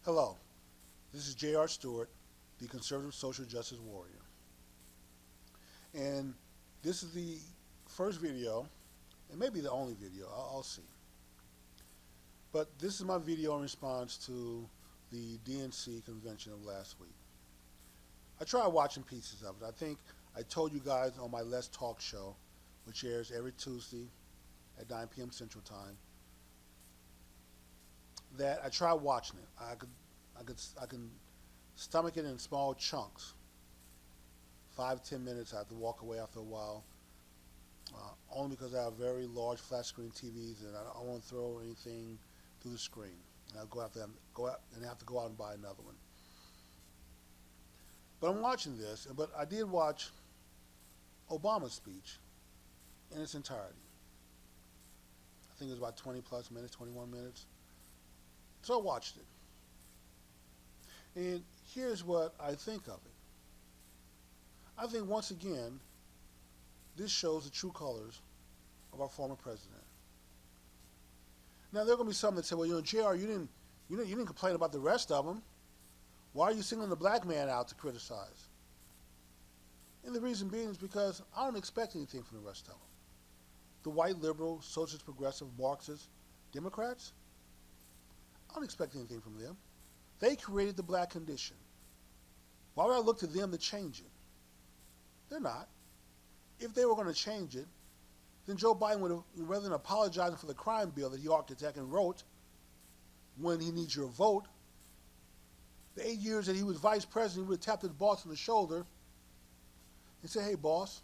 Hello, this is J.R. Stewart, the conservative social justice warrior. And this is the first video, and maybe the only video, I'll see. But this is my video in response to the DNC convention of last week. I tried watching pieces of it. I think I told you guys on my Let's Talk show, which airs every Tuesday at 9 p.m. Central Time, that I tried watching it. I can stomach it in small chunks. 5-10 minutes. I have to walk away after a while. Only because I have very large flat screen TVs and I don't want to throw anything through the screen. And I'll go out and have to go out and buy another one. But I'm watching this. But I did watch Obama's speech in its entirety. I think it was about 20 plus minutes, 21 minutes. So I watched it. And here's what I think of it. I think once again, this shows the true colors of our former president. Now there are going to be some that say, "Well, JR, you didn't complain about the rest of them. Why are you singling the black man out to criticize?" And the reason being is because I don't expect anything from the rest of them. The white liberal, socialist, progressive, Marxist, Democrats, I don't expect anything from them. They created the black condition. Why would I look to them to change it? They're not. If they were going to change it, then Joe Biden would have, rather than apologizing for the crime bill that he architected and wrote when he needs your vote, the 8 years that he was vice president, he would have tapped his boss on the shoulder and said, "Hey, boss,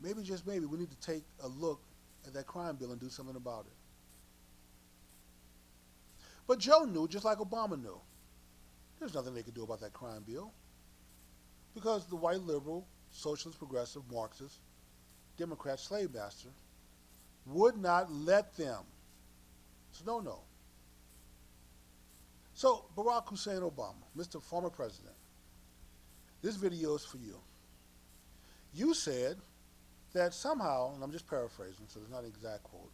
maybe, just maybe, we need to take a look at that crime bill and do something about it." But Joe knew, just like Obama knew, there's nothing they could do about that crime bill because the white liberal, socialist, progressive, Marxist, Democrat slave master would not let them. It's a no. So Barack Hussein Obama, Mr. Former President, this video is for you. You said that somehow, and I'm just paraphrasing, so it's not an exact quote,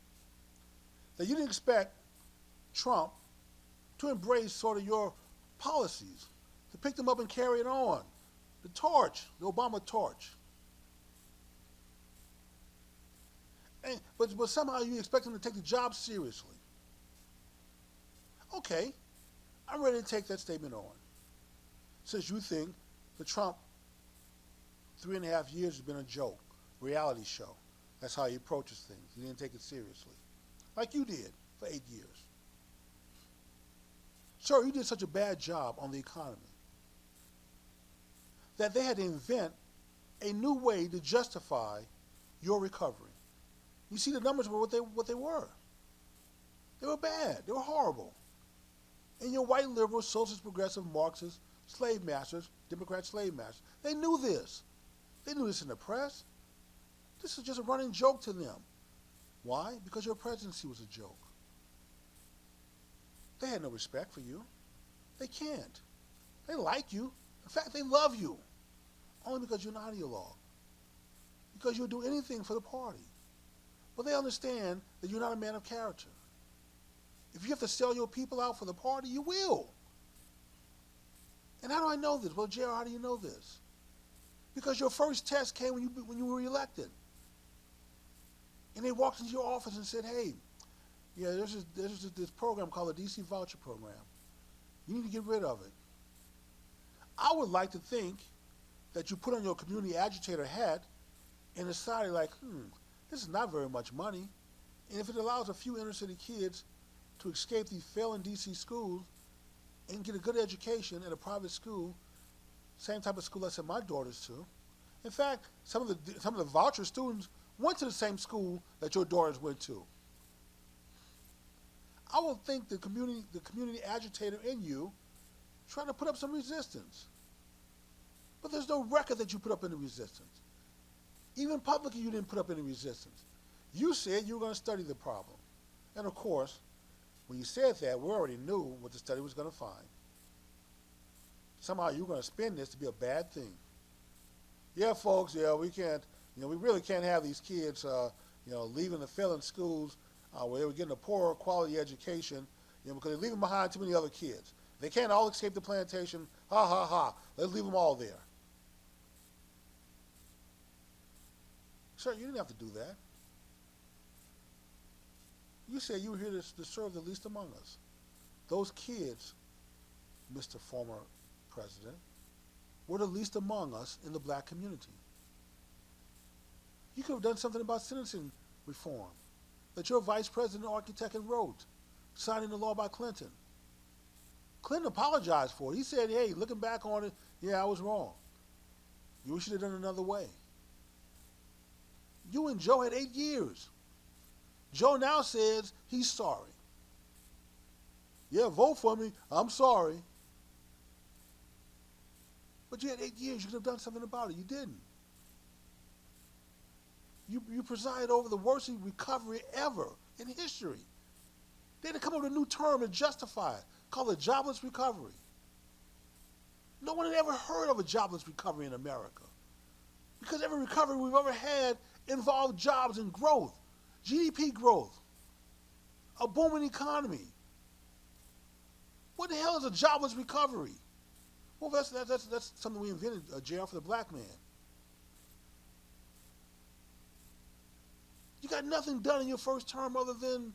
that you didn't expect Trump to embrace sort of your policies, to pick them up and carry it on. The torch, the Obama torch. But somehow you expect him to take the job seriously. Okay, I'm ready to take that statement on. Since you think the Trump 3.5 years has been a joke, reality show. That's how he approaches things. He didn't take it seriously. Like you did for 8 years. Sir, you did such a bad job on the economy that they had to invent a new way to justify your recovery. You see, the numbers were what they were. They were bad. They were horrible. And your white liberal, socialist, progressive, Marxist, slave masters, Democrat slave masters, they knew this. They knew this in the press. This is just a running joke to them. Why? Because your presidency was a joke. They had no respect for you. They can't. They like you. In fact, they love you. Only because you're an ideologue. Because you'll do anything for the party. But they understand that you're not a man of character. If you have to sell your people out for the party, you will. And how do I know this? Well, JR, how do you know this? Because your first test came when you were elected. And they walked into your office and said, "Hey, yeah, there's this program called the DC voucher program. You need to get rid of it." I would like to think that you put on your community agitator hat and decided like, this is not very much money. And if it allows a few inner city kids to escape these failing DC schools and get a good education at a private school, same type of school I sent my daughters to. In fact, some of the voucher students went to the same school that your daughters went to. I would think the community agitator in you trying to put up some resistance. But there's no record that you put up any resistance. Even publicly, you didn't put up any resistance. You said you were going to study the problem. And of course, when you said that, we already knew what the study was going to find. Somehow you were going to spin this to be a bad thing. Yeah, folks, yeah, we can't, we really can't have these kids, leaving the failing schools where they were getting a poorer quality education, because they're leaving behind too many other kids. They can't all escape the plantation. Ha ha ha. Let's leave them all there. Sir, you didn't have to do that. You said you were here to serve the least among us. Those kids, Mr. Former President, were the least among us in the black community. You could have done something about sentencing reform that your vice president architect wrote, signing the law by Clinton. Clinton apologized for it. He said, hey, looking back on it, yeah, I was wrong. You should have done it another way. You and Joe had 8 years. Joe now says he's sorry. Yeah, vote for me. I'm sorry. But you had 8 years. You could have done something about it. You didn't. You presided over the worst recovery ever in history. They had to come up with a new term to justify it, called a jobless recovery. No one had ever heard of a jobless recovery in America, because every recovery we've ever had involved jobs and growth, GDP growth, a booming economy. What the hell is a jobless recovery? Well, that's something we invented, a jail for the black man. You got nothing done in your first term other than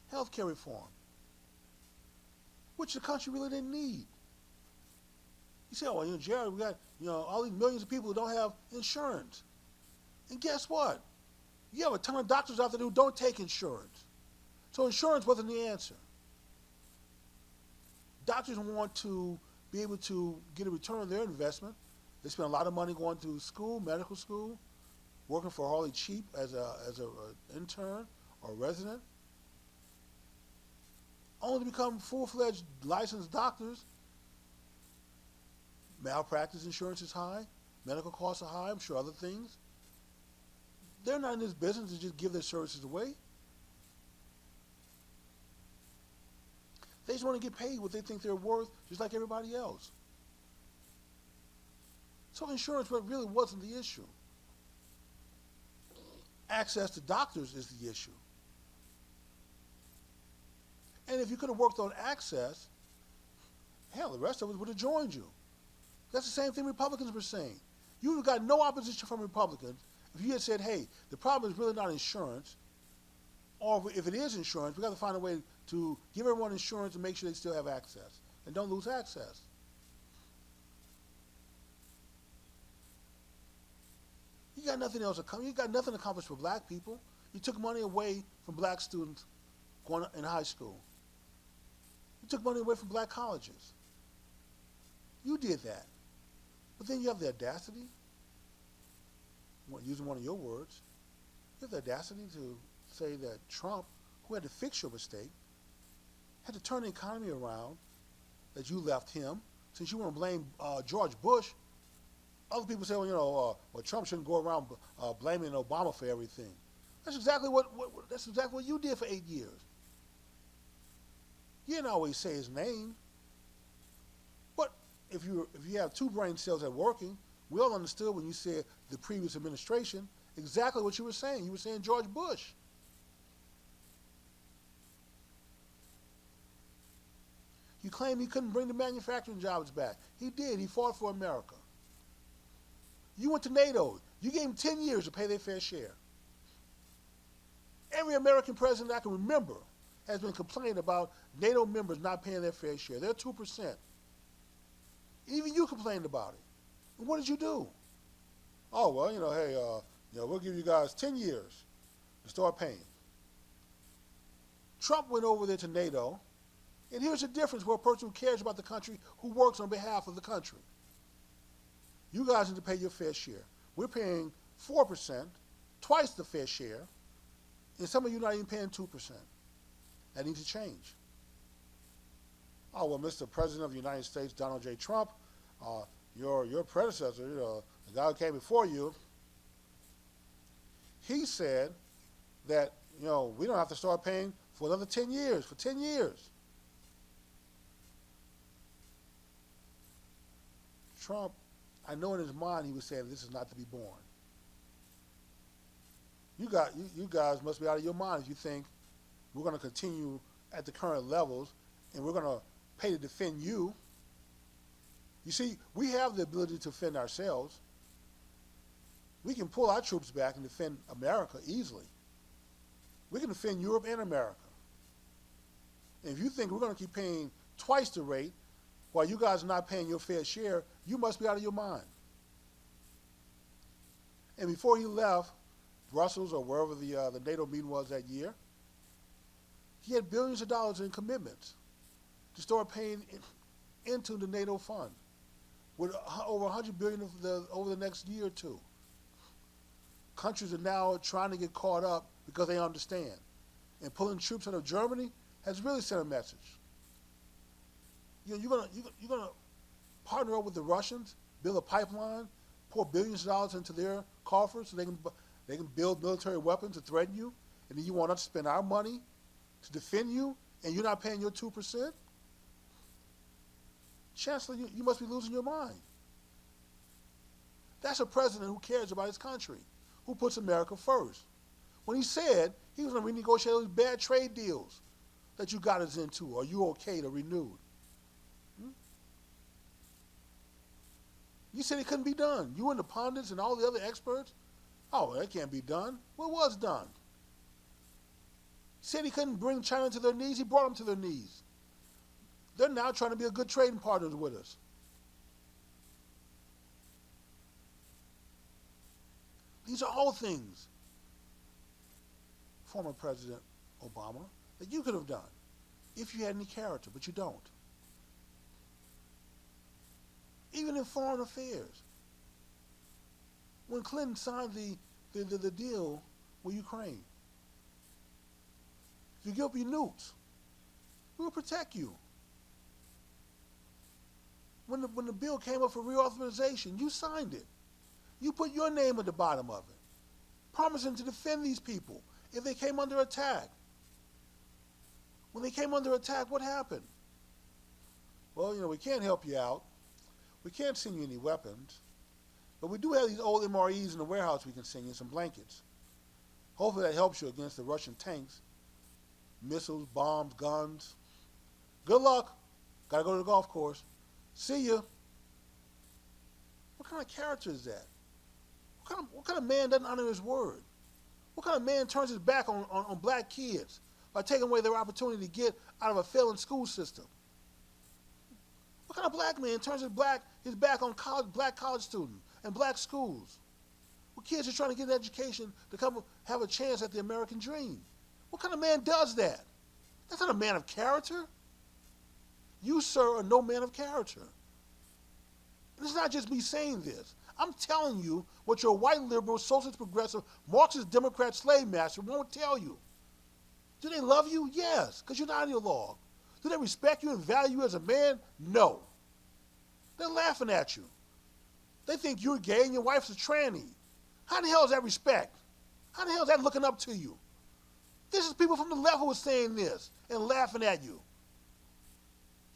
health care reform, which the country really didn't need. You say, oh, well, Jared, we got all these millions of people who don't have insurance. And guess what? You have a ton of doctors out there who don't take insurance. So insurance wasn't the answer. Doctors want to be able to get a return on their investment. They spend a lot of money going to school, medical school, working for hardly cheap as a intern or resident, only to become full-fledged licensed doctors. Malpractice insurance is high, medical costs are high, I'm sure other things. They're not in this business to just give their services away. They just want to get paid what they think they're worth, just like everybody else. So insurance really wasn't the issue. Access to doctors is the issue. And if you could have worked on access, hell, the rest of us would have joined you. That's the same thing Republicans were saying. You would have got no opposition from Republicans if you had said, hey, the problem is really not insurance, or if it is insurance, we've got to find a way to give everyone insurance and make sure they still have access and don't lose access. You got nothing else. You got nothing accomplished for black people. You took money away from black students going in high school. You took money away from black colleges. You did that. But then you have the audacity, using one of your words, you have the audacity to say that Trump, who had to fix your mistake, had to turn the economy around, that you left him. Since you want to blame George Bush, other people say, well, Trump shouldn't go around blaming Obama for everything. That's exactly what you did for 8 years. You didn't always say his name, but if you have two brain cells that are working, we all understood when you said the previous administration exactly what you were saying. You were saying George Bush. You claim he couldn't bring the manufacturing jobs back. He did. He fought for America. You went to NATO. You gave them 10 years to pay their fair share. Every American president I can remember has been complaining about NATO members not paying their fair share. They're 2%. Even you complained about it. And what did you do? Oh, well, hey, we'll give you guys 10 years to start paying. Trump went over there to NATO, and here's the difference for a person who cares about the country, who works on behalf of the country. You guys need to pay your fair share. We're paying 4%, twice the fair share, and some of you not even paying 2%. That needs to change. Oh, well, Mr. President of the United States, Donald J. Trump, your predecessor, the guy who came before you, he said that, we don't have to start paying for another 10 years, for 10 years. Trump, I know in his mind he was saying this is not to be born. You guys must be out of your mind if you think we're going to continue at the current levels, and we're going to pay to defend you. You see, we have the ability to defend ourselves. We can pull our troops back and defend America easily. We can defend Europe and America. And if you think we're going to keep paying twice the rate while you guys are not paying your fair share, you must be out of your mind. And before he left Brussels or wherever the NATO meeting was that year, he had billions of dollars in commitments to start paying into the NATO fund, with over $100 billion over the next year or two. Countries are now trying to get caught up because they understand. And pulling troops out of Germany has really sent a message. You're gonna partner up with the Russians, build a pipeline, pour billions of dollars into their coffers so they can build military weapons to threaten you, and then you want us to spend our money to defend you, and you're not paying your 2%? Chancellor, you must be losing your mind. That's a president who cares about his country, who puts America first. When he said he was going to renegotiate those bad trade deals that you got us into, are you okay to renew? You said it couldn't be done. You and the pundits and all the other experts, oh, that can't be done. Well, it was done. He said he couldn't bring China to their knees. He brought them to their knees. They're now trying to be a good trading partner with us. These are all things, former President Obama, that you could have done if you had any character, but you don't. Even in foreign affairs. When Clinton signed the deal with Ukraine, if you give up your nukes, we will protect you. When the bill came up for reauthorization, you signed it. You put your name at the bottom of it, promising to defend these people if they came under attack. When they came under attack, what happened? Well, we can't help you out. We can't send you any weapons, but we do have these old MREs in the warehouse we can send you, some blankets. Hopefully that helps you against the Russian tanks, missiles, bombs, guns. Good luck. Got to go to the golf course. See ya. What kind of character is that? What kind of man doesn't honor his word? What kind of man turns his back on black kids by taking away their opportunity to get out of a failing school system? What kind of black man turns his back on black college students and black schools? Well, kids are trying to get an education to come have a chance at the American dream. What kind of man does that? That's not a man of character. You, sir, are no man of character. And it's not just me saying this. I'm telling you what your white liberal, socialist, progressive, Marxist, Democrat, slave master won't tell you. Do they love you? Yes, because you're not ideologue. Do they respect you and value you as a man? No. They're laughing at you. They think you're gay and your wife's a tranny. How the hell is that respect? How the hell is that looking up to you? This is people from the left who are saying this and laughing at you.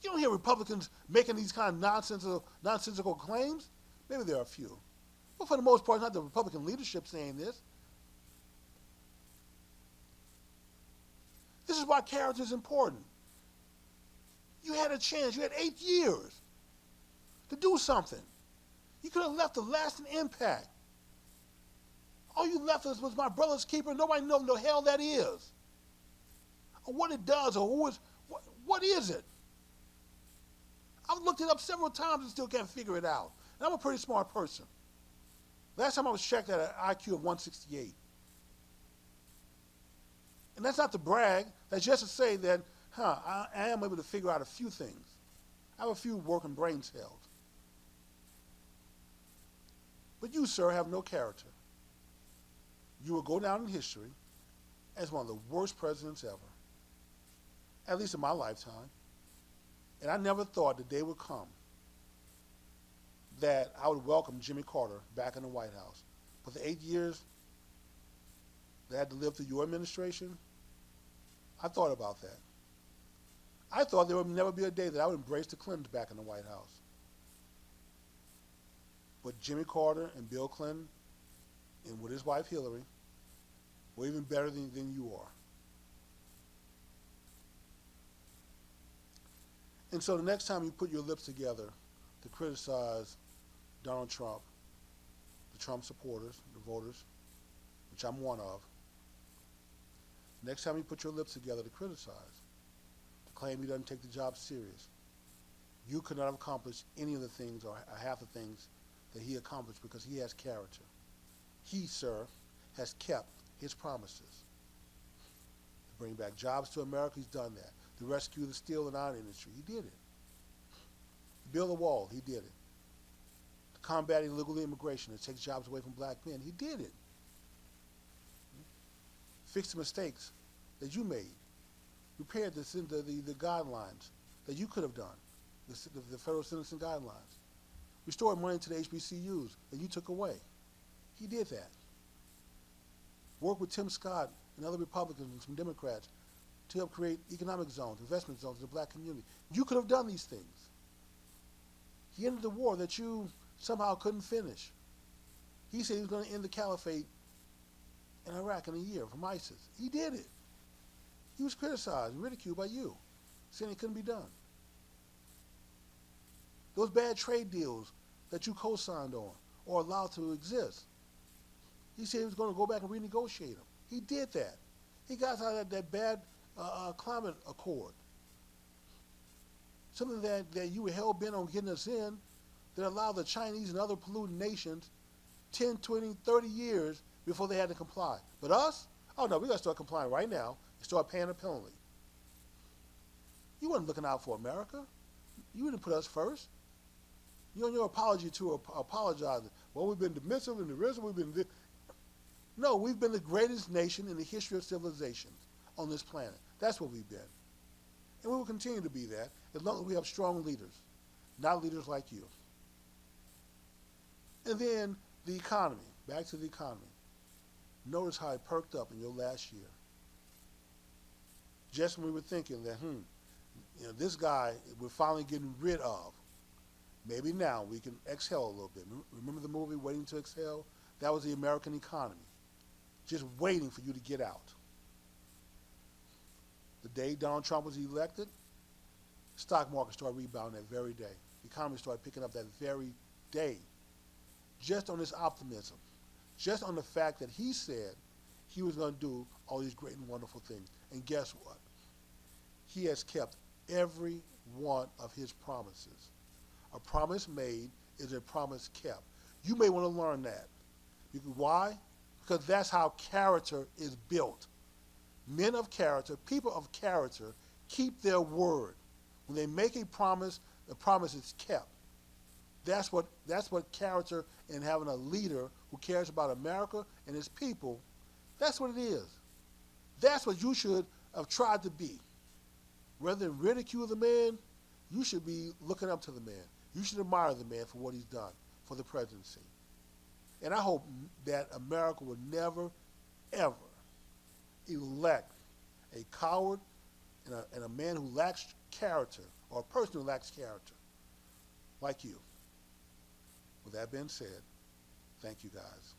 You don't hear Republicans making these kind of nonsensical claims. Maybe there are a few. But for the most part, it's not the Republican leadership saying this. This is why character is important. You had a chance. You had 8 years to do something. You could have left a lasting impact. All you left us was my brother's keeper. Nobody knows what the hell that is, or what it does, or what is it. I've looked it up several times and still can't figure it out. And I'm a pretty smart person. Last time I was checked at an IQ of 168. And that's not to brag. That's just to say that, I am able to figure out a few things. I have a few working brain cells. But you, sir, have no character. You will go down in history as one of the worst presidents ever, at least in my lifetime. And I never thought the day would come that I would welcome Jimmy Carter back in the White House. But the 8 years that I had to live through your administration, I thought about that. I thought there would never be a day that I would embrace the Clintons back in the White House. But Jimmy Carter and Bill Clinton, and with his wife Hillary, were even better than you are. And so the next time you put your lips together to criticize Donald Trump, the Trump supporters, the voters, which I'm one of, next time you put your lips together to criticize, to claim he doesn't take the job serious, you could not have accomplished any of the things or half the things that he accomplished because he has character. He, sir, has kept his promises. To bring back jobs to America, he's done that. To rescue the steel and iron industry, he did it. To build a wall, he did it. To combat illegal immigration that takes jobs away from black men, he did it. Fix the mistakes that you made. Repaired the guidelines that you could have done, the federal sentencing guidelines. Restored money to the HBCUs that you took away. He did that. Worked with Tim Scott and other Republicans and some Democrats to help create economic zones, investment zones in the black community. You could have done these things. He ended the war that you somehow couldn't finish. He said he was going to end the caliphate in Iraq in a year from ISIS. He did it. He was criticized and ridiculed by you, saying it couldn't be done. Those bad trade deals that you co-signed on or allowed to exist, he said he was going to go back and renegotiate them. He did that. He got out of that bad climate accord. Something that you were hell-bent on getting us in that allowed the Chinese and other polluting nations 10, 20, 30 years before they had to comply. But us? Oh no, we got to start complying right now and start paying a penalty. You weren't looking out for America. You didn't put us first. You on your apology tour apologizing. Well, we've been dismissive and derisive. No, we've been the greatest nation in the history of civilization on this planet. That's what we've been. And we will continue to be that as long as we have strong leaders, not leaders like you. And then the economy. Back to the economy. Notice how it perked up in your last year. Just when we were thinking that, this guy we're finally getting rid of. Maybe now we can exhale a little bit. Remember the movie Waiting to Exhale? That was the American economy. Just waiting for you to get out. The day Donald Trump was elected, the stock market started rebounding that very day. The economy started picking up that very day. Just on this optimism. Just on the fact that he said he was going to do all these great and wonderful things. And guess what? He has kept every one of his promises. A promise made is a promise kept. You may want to learn that. Why? Because that's how character is built. Men of character, people of character, keep their word. When they make a promise, the promise is kept. That's what character and having a leader who cares about America and his people, that's what it is. That's what you should have tried to be. Rather than ridicule the man, you should be looking up to the man. You should admire the man for what he's done for the presidency. And I hope that America will never, ever elect a coward and a man who lacks character, or a person who lacks character, like you. With that being said, thank you guys.